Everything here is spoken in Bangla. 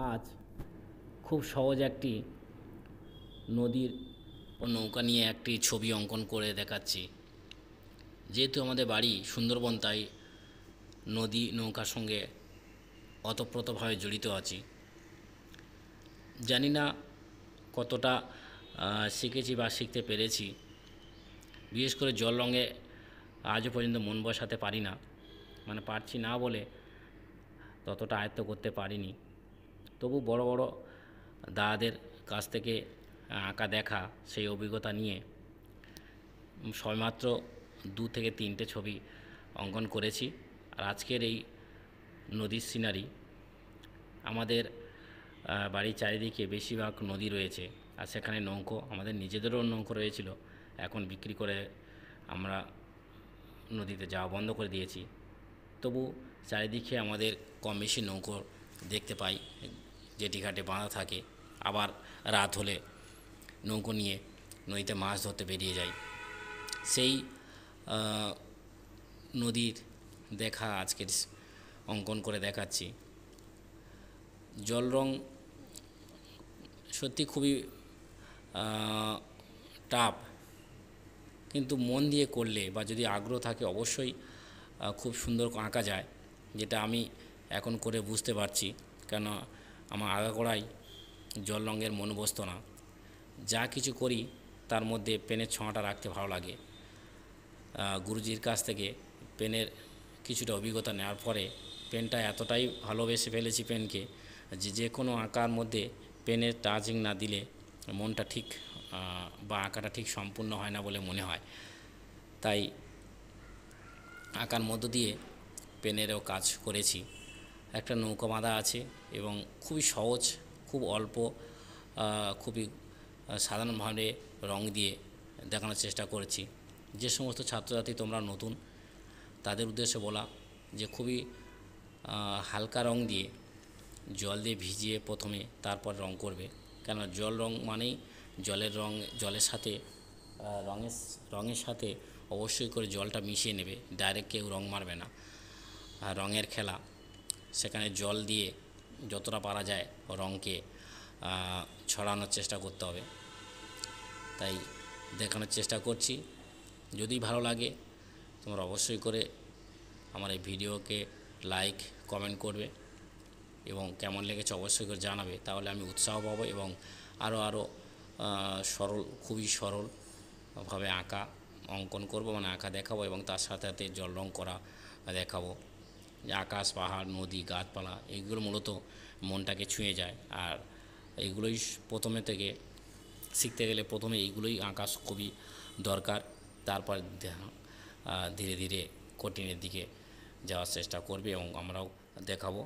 আজ খুব সহজ একটি নদীর নৌকা নিয়ে একটি ছবি অঙ্কন করে দেখাচ্ছি। যেহেতু আমাদের বাড়ি সুন্দরবন, তাই নদী নৌকার সঙ্গে ওতপ্রোতভাবে জড়িত আছি। জানি না কতটা শিখেছি বা শিখতে পেরেছি। বিশেষ করে জল রঙে আজও পর্যন্ত মন বসাতে পারি না, পারছি না বলে ততটা আয়ত্ত করতে পারিনি। তবু বড় বড় দাদাদের কাছ থেকে আঁকা দেখা সেই অভিজ্ঞতা নিয়ে সবেমাত্র 2 থেকে 3টে ছবি অঙ্কন করেছি। আর আজকের এই নদীর সিনারি, আমাদের বাড়ির চারিদিকে বেশিরভাগ নদী রয়েছে, আর সেখানে নৌকো, আমাদের নিজেদেরও নৌকো রয়েছিল, এখন বিক্রি করে আমরা নদীতে যাওয়া বন্ধ করে দিয়েছি। তবু চারিদিকে আমাদের কম বেশি নৌকো দেখতে পাই, জেটি ঘাটে বাঁধা থাকে। আবার রাত হলে নৌকো নিয়ে নদীতে মাছ ধরতে বেরিয়ে যাই। সেই নদীর দেখা আজকের অঙ্কন করে দেখাচ্ছি। জল রং সত্যি খুবই টাফ, কিন্তু মন দিয়ে করলে বা যদি আগ্রহ থাকে অবশ্যই খুব সুন্দর আঁকা যায়, যেটা আমি এখন করে বুঝতে পারছি। কেন আমার আগাগোড়াই জল রঙের মন বসতো না। যা কিছু করি তার মধ্যে পেনের ছোঁয়াটা রাখতে ভালো লাগে। গুরুজির কাছ থেকে পেনের কিছুটা অভিজ্ঞতা নেওয়ার পরে পেনটা এতটাই ভালোবেসে ফেলেছি পেনকে, যে কোনো আঁকার মধ্যে পেনের টাচিং না দিলে মনটা ঠিক বা আঁকাটা ঠিক সম্পূর্ণ হয় না বলে মনে হয়। তাই আঁকার মধ্য দিয়ে পেনেরও কাজ করেছি। একটা নৌকা বাঁধা আছে এবং খুবই সহজ, খুব অল্প, খুবই সাধারণভাবে রং দিয়ে দেখানোর চেষ্টা করেছি। যে সমস্ত ছাত্রছাত্রী তোমরা নতুন, তাদের উদ্দেশ্যে বলা যে খুবই হালকা রং দিয়ে জল দিয়ে ভিজিয়ে প্রথমে তারপর রং করবে। কেন জল রং মানেই জলের রং, জলের সাথে রঙের সাথে অবশ্যই করে জলটা মিশিয়ে নেবে, ডাইরেক্ট কেউ রং মারবে না। আর রঙের খেলা, সেখানে জল দিয়ে যতটা পারা যায় রঙকে ছড়ানোর চেষ্টা করতে হবে। তাই দেখানোর চেষ্টা করছি। যদি ভালো লাগে তোমরা অবশ্যই করে আমার এই ভিডিওকে লাইক কমেন্ট করবে এবং কেমন লেগেছে অবশ্যই করে জানাবে, তাহলে আমি উৎসাহ পাবো এবং আরও সরল, খুবই সরলভাবে আঁকা অঙ্কন করব, আঁকা দেখাবো এবং তার সাথে সাথে জল রং করা দেখাবো। যে আকাশ, পাহাড়, নদী, গাছপালা, এইগুলো মূলত মনটাকে ছুঁয়ে যায়। আর এইগুলোই প্রথমে থেকে শিখতে গেলে প্রথমে এইগুলোই আঁকা খুবই দরকার। তারপর ধীরে ধীরে কঠিনের দিকে যাওয়ার চেষ্টা করবে এবং আমরাও দেখাবো।